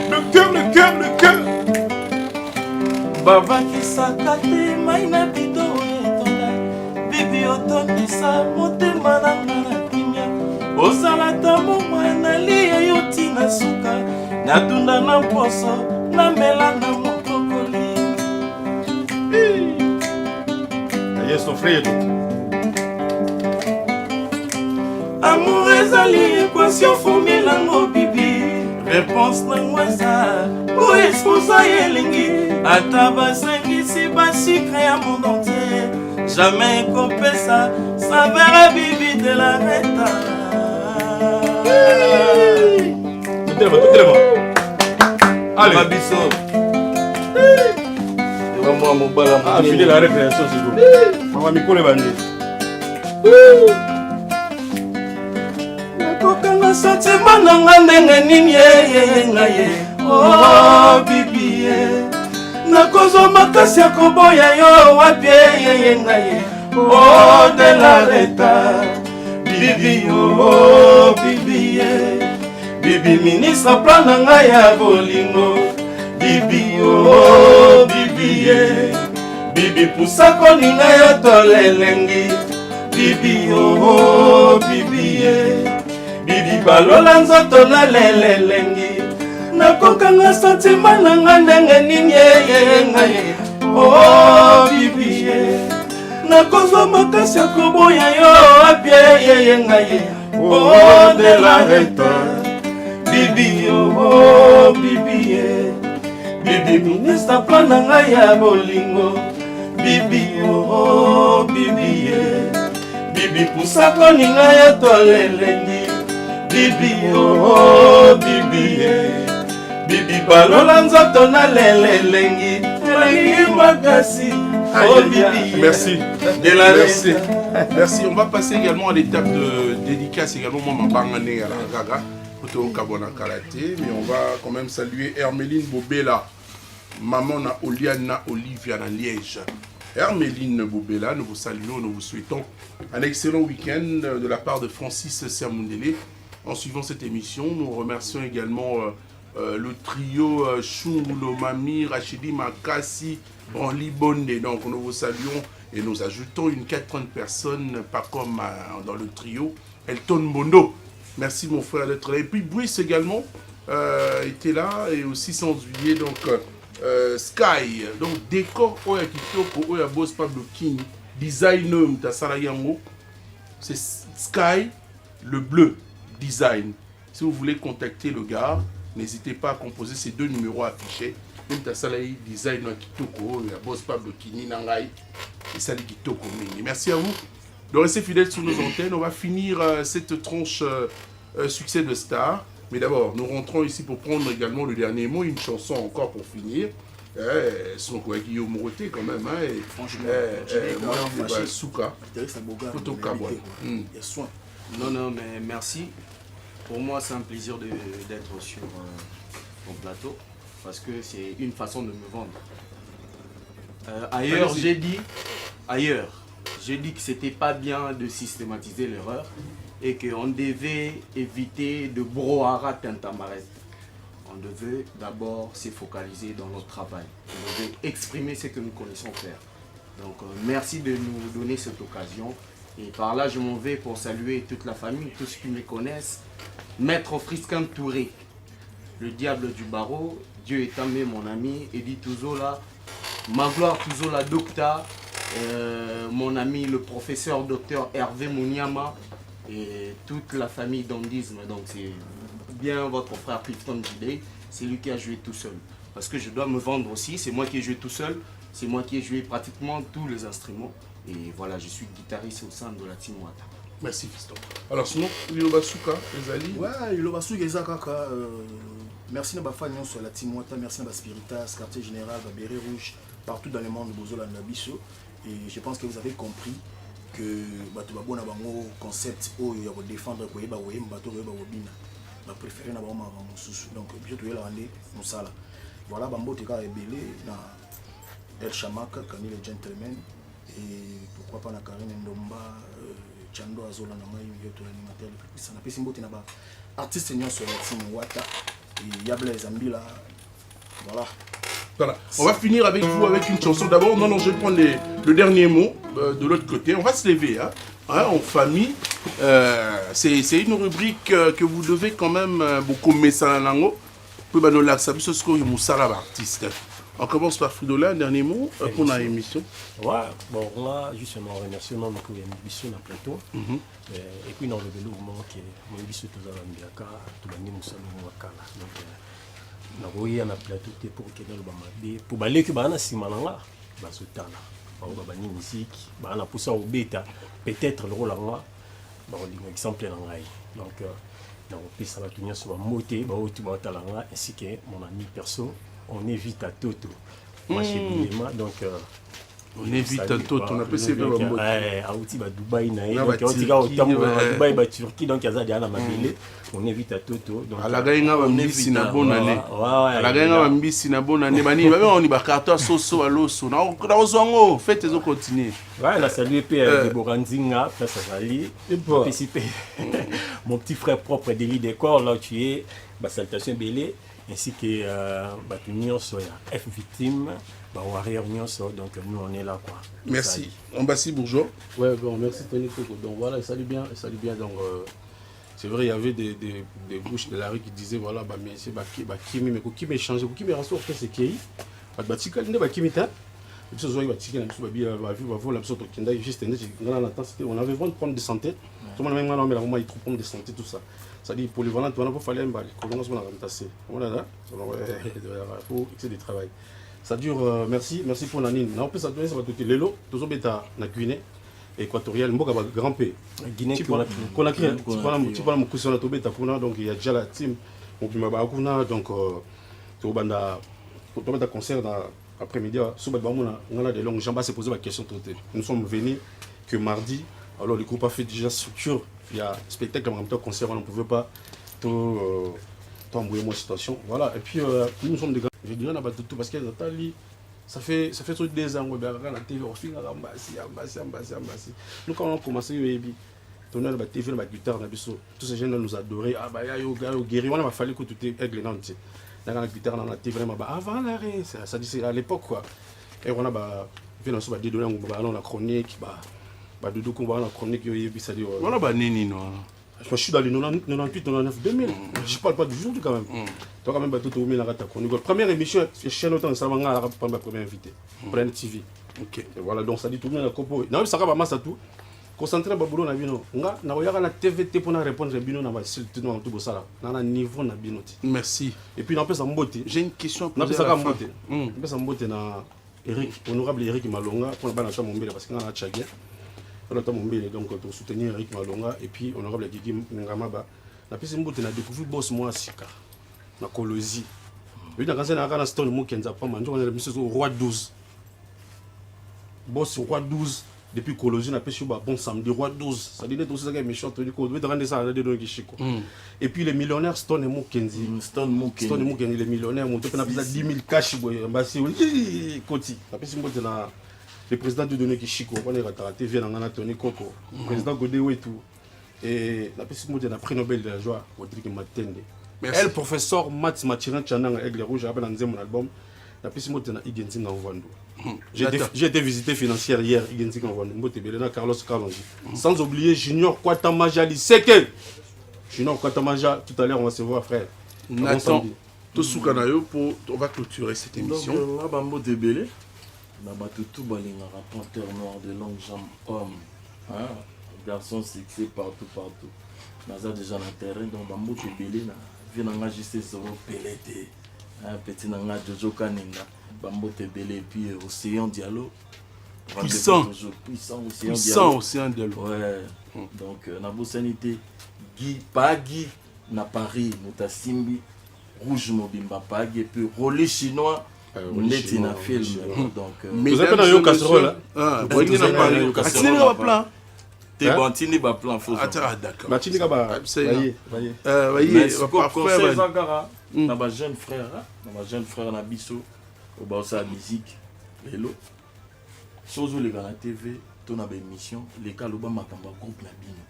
Le cœur, le cœur, le cœur. Baba kisaka te maina bido etonda. Bibi otondisa motema nanga na kimia. Ozala tamo mwana liya yoti na suka. Natunda na poso na mela na mokokoli. Yes, ton frère. Amour ezali équation formule nango bibi. Réponse na mweza Go exposa yelingi ata basangisi ma sucre à mon entier. Jamais coupé ça, ça verra bibi de la reta. Allez, Mabiso. Moi, mon bala, ah, fidèle à la récréation, c'est tout. Maman, Miko le bandit. Nakokanga sentiment nanga ndenge nini ye. Oh, bibi ye. Nakozwa makasi ya koboya yo wapi ye. Oh, de la reta. Bibi oh, bibi ye. Bibi ministre plan nanga ya bolingo. Bibi oh, bibi ye. Bibi pusako ninga yo tolelengi. Bibi oh, bibi ye. Bibi balola nzoto na lelelengi. Nakokanga sentiment nanga ndenge nini ye. Oh, bibi ye. Nakozwa makasi ya koboya yo apye ye. Oh, de la reta. Bibi oh, bibi ye. Bibi ministre plan nanga ya bolingo. Bibi oh, bibi ye. Bibi pusako ninga ya tolelengi. Bibi oh, bibi ye. Bibi balola nzoto na lelelengi. Elengi makasi. Oh, bibi. Merci. Merci. On va passer également à l'étape de dédicace également. Moi, ma bangane à la gaga. Mais on va quand même saluer Herméline Bobela, maman na Oliana Olivia na Liège. Herméline Bobela, nous vous saluons, nous vous souhaitons un excellent week-end de la part de Francis Sermundele. En suivant cette émission, nous remercions également le trio Chungulo Mami, Rachidi Makassi, Branly Bonde. Donc nous vous saluons et nous ajoutons une 80 personnes, pas comme dans le trio Elton Bondo. Merci mon frère d'être là. Et puis Brice également était là et aussi sans oublier donc Sky. Donc décor Oya Kitoko, Oya Boss Pablo King, designer Mtasala Yango. C'est Sky, le bleu, design. Si vous voulez contacter le gars, n'hésitez pas à composer ces deux numéros affichés. Mtasala designer Kitoko, Oya Boss Pablo King, Nangai et Sali Kitoko. Merci à vous de rester fidèles sur nos antennes. On va finir cette tranche succès de star. Mais d'abord, nous rentrons ici pour prendre également le dernier mot, une chanson encore pour finir. Son quoi Guillaume Moroté quand même. Franchement, Souka. Non, mais merci. Pour moi, c'est un plaisir d'être sur ton plateau. Parce que c'est une façon de me vendre. Ailleurs, j'ai dit que c'était pas bien de systématiser l'erreur et qu'on devait éviter de brouhaha tintamarès. On devait d'abord se focaliser dans notre travail. On devait exprimer ce que nous connaissons faire. Donc merci de nous donner cette occasion. Et par là, je m'en vais pour saluer toute la famille, tous ceux qui me connaissent. Maître Friscan Touré, le diable du barreau, Dieu est aimé mon ami, Eddie Touzola, Magloire Touzola Docta, mon ami le professeur docteur Hervé Mouniama et toute la famille d'Andisme. Donc c'est bien votre frère Clifton Jidey, c'est lui qui a joué tout seul. Parce que je dois me vendre aussi, c'est moi qui ai joué tout seul, c'est moi qui ai joué pratiquement tous les instruments. Et voilà, je suis guitariste au sein de la Team Wata. Merci Fiston. Alors sinon, Iloba Souka, Ezali. Ouais, Iloba Souka, Ezakaka. Merci à la sur la Team Wata, merci à la Spiritas, quartier général, à Béret Rouge, partout dans le monde de Bozola Nabiso. Et je pense que vous avez compris que le concept où il y a défendre le préféré na bama mususu donc je te la rendre musala voilà bambo te ka ebele na El Shamaka Camille le gentleman et pourquoi pas na Karine Ndomba Chando Azola na mai yoto l'animateur le plus puissant na pesi mbote na ba artiste nyon sur la Team Wata et Yabla Zambila voilà. Voilà. On va finir avec vous avec une chanson d'abord. Non, je vais prendre le dernier mot de l'autre côté. On va se lever, en famille. C'est une rubrique que vous devez quand même beaucoup mettre en langue. On commence par Fridola, dernier mot pour l'émission. Ouais, bon, moi, justement, on remercie notre émission dans le plateau. Et puis, dans le développement, qui est mon émission tout à l'heure, tout le monde donc, na plateau pour que nous pour baler que bana simananga bazotala bango babani musique bana poussa obeta peut-être le rôle anga bakolinga exemple na ngai donc nakopesa bato nyonso bamote baoti baotala nga ainsi que mon ami perso on évite à Toto moi chez Bilema donc on évite à Toto on appelle ça auti ba Dubaï na donc on tika otambo Dubaï ba Turquie donc yaza dia na mabele on évite à Toto donc ala gainga ba mbisi na bonne année ala gainga ba mbisi na bonne année bani ba on ba carton soso aloso na ozongo faites zo continuer ouais la saluer de Boranzinga place Azali participer mon petit frère propre Délit Décor là tu es ba salutation belé ainsi que Batunion Soya F victime warrior nyonso donc nous on est là quoi. Merci. Ambassi Bourgeois. Ouais bon merci Tony Coco. Donc voilà, salut bien donc c'est vrai il y avait des bouches de la rue qui disaient voilà bah mais c'est Kimi mais qui me change qui me rassure que c'est qui ba tika ne ba Kimi ta biso zo ba tika na biso ba bia ba vivre voilà biso to kenda juste dans la temps on avait besoin de prendre de santé tout le monde même là mais là moi il trop prendre de santé tout ça ça dit polyvalent on a pas fallu emballer commence on a remplacé voilà là faut excès de travail. Ça dure, merci pour Nanine. On peut s'adresser à tout Lelo, tous les bêta na Guinée équatoriale, Mboka grand P. Guinée qu'on a créé, tu parles mon cousin na Tobeta kuna donc il y a déjà la team, on peut m'avoir kuna donc tu banda concert après-midi, sous Badbamona, on a des longues jambes à se poser la question toute. Nous sommes venus que mardi, alors le groupe a fait déjà structure, il y a spectacle en même temps concert, on ne pouvait pas tout embrouiller ma situation. Voilà, et puis nous sommes des gars. Je dirais n'a pas tout parce que ça fait trop des ans on regarde la télé on fait ambassi. Nous quand on a commencé baby tourner la télé la guitare na biso tous ces jeunes nous adoraient ah bah yo guéri on a fallu que tout est aigle nanti dans la guitare dans la télé vraiment avant l'arrêt ça dit c'est à l'époque quoi et on a bah vient sur des données on la chronique bah doudou qu'on va la chronique yo yebi ça dit voilà bah nini non. Je suis dans les 98, 99, 2000. Je parle pas du jour quand même. Toi quand même tout au milieu la première émission chez notre ça m'a pas ma première invité. Prenne TV. OK. Voilà donc ça dit tout le monde a copo. Non ça va massa tout. Concentré babulo na bino. Nga na oyaka na TVT pour na répondre bino na ba tout dans tout ça là. Na niveau na bino. Merci. Et puis on peut s'en mbote. J'ai une question à poser. On peut s'en mbote na Eric, honorable Eric Malonga pour na chambre mbele parce que na Tchagien. On a donc pour soutenir Eric Malonga et puis honorable Guigui Ngamaba. La piste mbote na découvert boss moi Sika. Na Colosie. Oui dans quand na stone mo kenza pas manjo on est monsieur roi 12. Boss roi 12 depuis Colosie na pêche ba bon samedi roi 12. Ça dit tout ça que méchant tu dis qu'on doit rendre ça de donc Chico. Et puis les millionnaires Stone et Mokenzi. Stone Mokenzi les millionnaires mon na pesa 10 000 cash boy ambassi Koti. La piste mbote na le président de donner Chico, on est raté, vient en Tony Coco, président Godéo et tout. Et la personne qui a pris Nobel de la joie, Rodrigue Matende. Elle, professeur Mats Matiran Chanang avec les rouges, j'ai appelé mon album. La personne qui a Igenzi Nganvando. J'ai été visité financière hier, Igenzi Nganvando, Mbotebelena Carlos Kalonji. Sans oublier Junior Kwatamaja Liseke. Junior Kwatamaja, tout à l'heure on va se voir frère. Nathan, tout ce qu'on a eu pour, on va clôturer cette émission. Donc, on va Mbotebele. Tout balingara panthère noir de longues jambes homme garçon sexy partout naza déjà na terrain donc bambo te belé na venanga juste zoro pelete petit nanga Jojo Kaninga bambo te belé puis Océan Diallo puissant Océan Diallo ouais donc na bosanité Guy na Paris Mutasimbi Rouge Mobimba Pagi et puis Rolé chinois Neti na film donc vous avez pas eu casserole ah vous avez pas eu casserole ba plan t'es bon tini ba plan faux ah d'accord ba tini ka ba voyez conseil zakara na ba jeune frère na biso au ba sa musique lelo sozo les gars na TV to na ba émission les cas lo ba makamba groupe na bino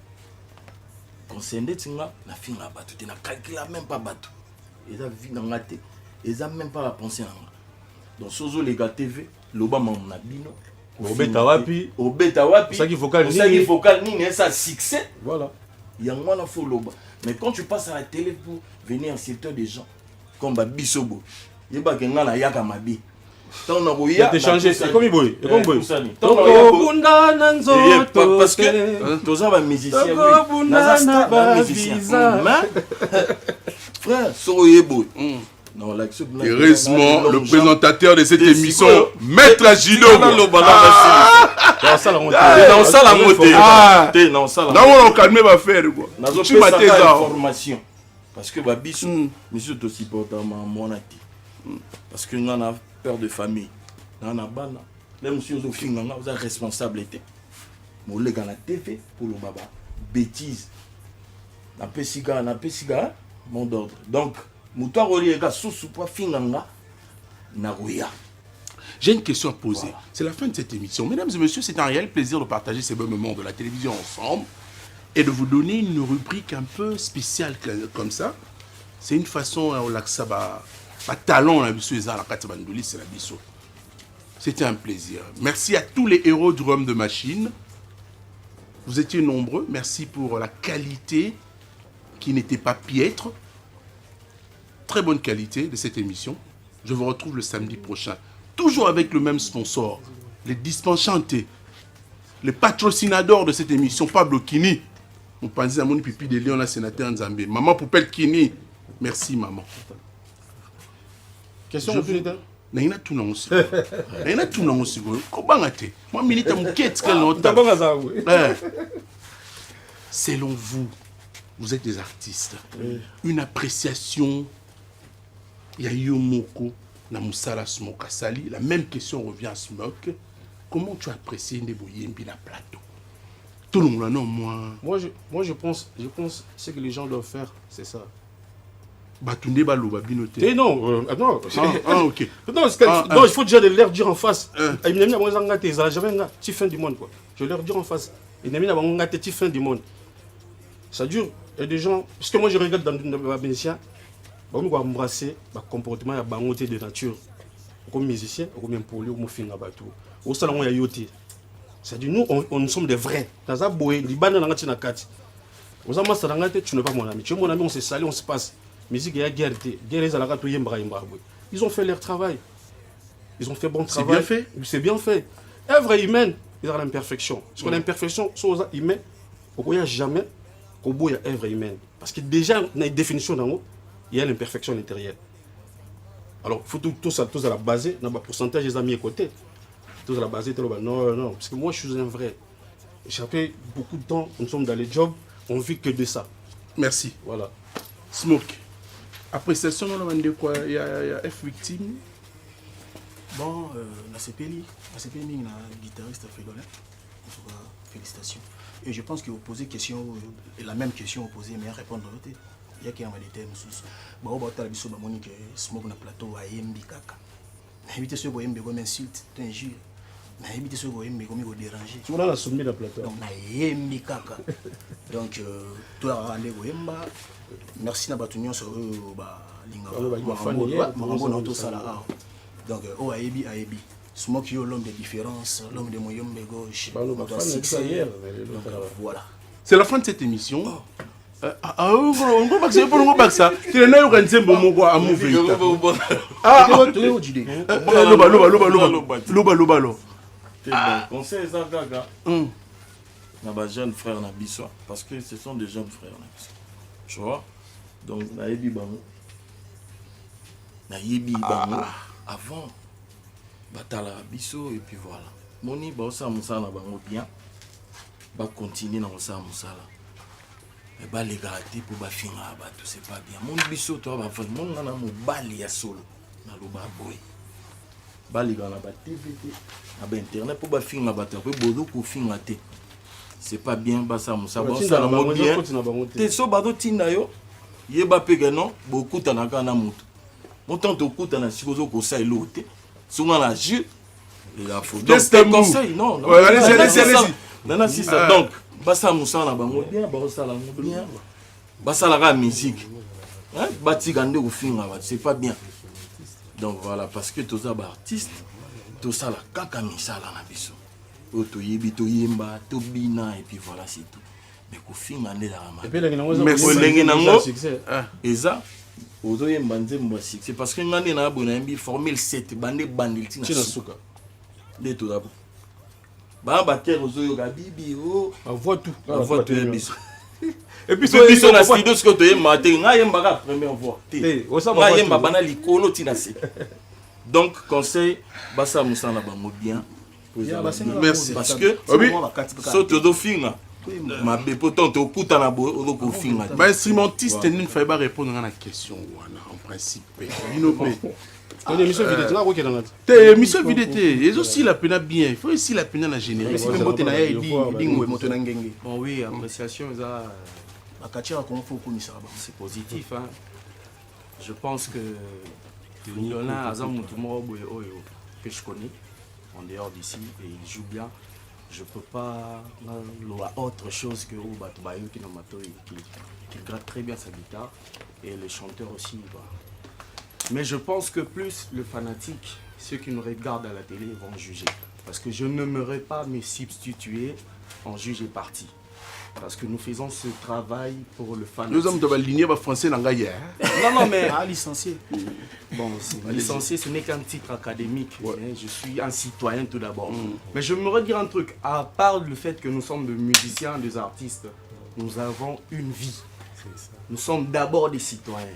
concerné tinga na film na bato na calcula même pas bato et ça vie na ngate et ça même pas la pensée na donc sozo les gars TV loba mamna bino obeta wapi ça qui vocal ni ça succès voilà yango na fo loba mais quand tu passes à la télé pour venir insulter des gens comme Bisobo yeba kenga na yaka mabi tant na boya changer c'est comme boy parce que tous ça va musicien oui na musicien frère soyez boy Non, heureusement, le présentateur de cette émission, Maître Agino. Information. Parce que Babiso, monsieur te supporte à mon avis. Parce que nous avons peur de famille. Nous avons bana. Les monsieur au fin, nous avons responsabilité. Nous les gars la TV pour le baba. Bêtise. Na pesiga, mon ordre. Donc, Moutoua Roliega sous poids finanga na roya. J'ai une question à poser. Voilà. C'est la fin de cette émission. Mesdames et messieurs, c'est un réel plaisir de partager ces beaux moments de la télévision ensemble et de vous donner une rubrique un peu spéciale comme ça. C'est une façon au Laksaba, talent la biso la Katabandoli, c'est la biso. C'était un plaisir. Merci à tous les héros du Rhum de Machine. Vous étiez nombreux. Merci pour la qualité qui n'était pas piètre. Très bonne qualité de cette émission. Je vous retrouve le samedi prochain. Toujours avec le même sponsor. Les Dispenchantés. Les patrocinateurs de cette émission. Pablo Kini. On pense à mon pipi de Léon, la sénateur Nzambé. Maman Poupette Kini. Merci maman. Question je vous... Naina tout non aussi. Naina tout non aussi. Comment a-t-il? Moi, milite mon quête. Selon vous, vous êtes des artistes. Une appréciation. Yayo Moko, na Moussala Smoka Sali. La même question revient à Smoke. Comment tu as apprécié Ndeboyembi na plateau? Tout le monde, non, moi je pense ce que les gens doivent faire, c'est ça. Batunde Balo, Babinote. Eh non, non. Ok. Non, il faut déjà leur dire en face. Tu fin du monde, quoi. Je leur dire en face. Tu fin du monde. Ça dure. Il y a des gens. Parce que moi, je regarde dans le Bénétien. On va embrasser le comportement de nature. Comme musicien, comme poli, comme film à bateau. Au salon, il y a yoté. C'est-à-dire, nous sommes des vrais. Dans un boé, les bandes dans la carte. Aux amas, tu n'es pas mon ami. Tu es mon ami, on s'est salé, on se passe. Musique, il y a guerre. Ils ont fait leur travail. Ils ont fait bon travail. C'est bien fait. C'est bien fait. Œuvre humaine, il y a l'imperfection. Parce que l'imperfection, c'est humain. Il n'y a jamais qu'au bout, il y a œuvre humaine. Parce que déjà, il y a une définition dans l'eau. Il y a l'imperfection intérieure. Alors, il faut tout ça à la base, dans le pourcentage des amis à côté. Tout à la base, non, parce que moi je suis un vrai. J'ai fait beaucoup de temps, nous sommes dans les jobs, on vit que de ça. Merci. Voilà. Smoke. Appréciation, on a demandé quoi? Il y a F victime. Bon, la CPLI, la guitariste Fridolin. En tout cas, félicitations. Et je pense que vous posez question, la même question opposée, mais à répondre à l'autre. Il y a qui a des thèmes sous. Bon, on va biso Monique Smoke na plateau à Yembi Kaka. Évitez ce que Yembi comme insulte, t'injure. Évitez ce que Yembi comme déranger. Tu vas la soumis la plateau. Donc na Yembi Kaka. Donc toi aller Yemba. Merci na batunion sur ba linga. Marambo na tout ça là. Donc oh Ayebi. Smoke yo l'homme de différence, l'homme de moyen de gauche. Voilà. C'est la fin de cette émission. On va passer pour nous ça. Tu n'as pas eu un bon mot à mouver. Conseil ça gaga. Na ba jeune frère na biso parce que ce sont des jeunes frères na biso. Tu vois? Donc na yebi bango. Na yebi bango avant batala biso et puis voilà. Moni ba osa musala na bango bien. Ba continuer na osa musala. Mais bah les gars pour ba finga ba tout c'est pas bien. Mon biso toi ba mon na mo bali ya solo na lo ba boy. Ba les gars na ba TVT na ba internet pour ba finga ba ta ko bodo ko finga te. C'est pas bien ba ça musa ba ça na mo bien. Te so ba do tinda yo. Ye ba pege non beaucoup ta na kana mutu. Mon tant to kuta na sikozo ko sa elote. Souvent la jus la faute. Donc conseil non. Allez. Nana si ça donc basa musa na bango bien basa la bien basa la musique hein bati gande ko finga ba c'est pas bien. Donc voilà parce que tous les artistes tout ça la kaka misala na biso oto yebi to yemba to bina et puis voilà c'est tout mais ko finga ndé la ma mais ko ndenge nango eza oto yemba nzembo succès parce que ngane na abona yembi formule 7 bande bandil tina suka de tout d'abord ba terre aux yoga bibi oh voit tout biso Et puis Puis son studio ce que tu es maté, nga yemba la première fois. Nga yemba bana likolo tinasi. Donc conseil basa musana ba bien. Merci. Parce que so todo finga. Ma be pourtant to kuta na bo ko finga. Bah instrumentiste ne fallait pas répondre à la question en principe. Émission vidété, et aussi la peine bien, il faut aussi la peine la générer. Bon oui, appréciation c'est positif hein. Je pense que Lona Azam que je connais en dehors d'ici et il joue bien. Je peux pas voir autre chose que Batubayo qui gratte très bien sa guitare et les chanteurs aussi. Mais je pense que plus le fanatique, ceux qui nous regardent à la télé vont juger. Parce que je n'aimerais pas me substituer en juge et parti. Parce que nous faisons ce travail pour le fanatique. Nous sommes de la lignée français dans Gaïa. Non, mais... licencié. Bon, licencié, ce n'est qu'un titre académique. Ouais. Je suis un citoyen tout d'abord. Mais je me redire un truc. À part le fait que nous sommes des musiciens, des artistes, nous avons une vie. Nous sommes d'abord des citoyens.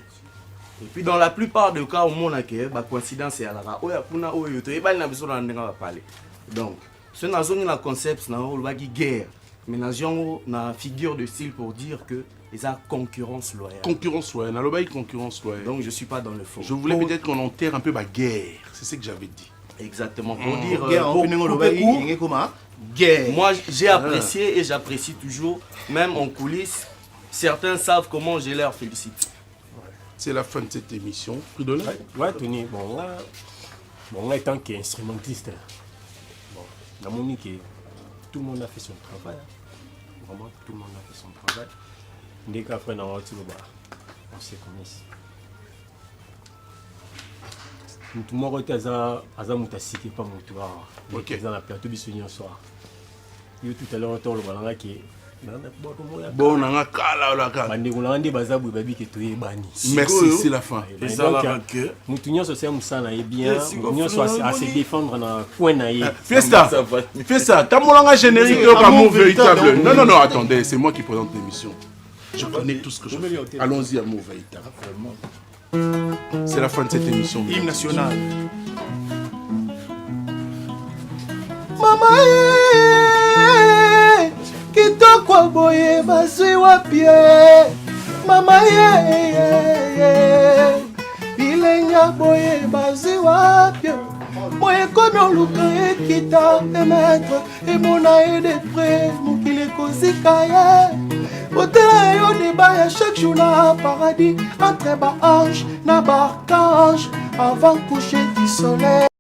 Et puis dans la plupart des cas, au monde, la coïncidence est à la donc, ce n'est pas un concept, c'est une guerre. Mais nous avons une figure de style pour dire que il y a concurrence loyale. Concurrence loyale, concurrence loyale. Donc je ne suis pas dans le fond. Je voulais peut-être qu'on enterre un peu ma guerre. C'est ce que j'avais dit. Exactement. Pour dire guerre. Moi j'ai apprécié et j'apprécie toujours, même en coulisses. Certains savent comment je leur félicite. C'est la fin de cette émission. Ouais, Tony, bon, là, étant qu'instrumentiste, bon, dans mon nique, tout le monde a fait son travail. Vraiment, tout le monde a fait son travail. Dès qu'après, on s'est connus. Tout le monde était à Zamoutassiki, pas mon tour. Ok. Dans la plateau, bisogno soir. Yo tout à l'heure, on le balanga qui est. Bon, on a un merci, c'est la fin. Nous à se défendre dans le coin. Fais ça. T'as mon générique Amour véritable. Non, attendez, c'est moi qui présente l'émission. Je connais tout ce que je fais. Allons-y, Amour véritable. C'est la fin de cette émission. Hymne national. Maman, kitoko boye bazwi wapi mama ilenya boye bazwi wapi boye komi oluka ekita emetre emona ye de près mokili kozika ye otela yo débat ya chaque jour na paradis entre ba ange na ba archange avant coucher du soleil.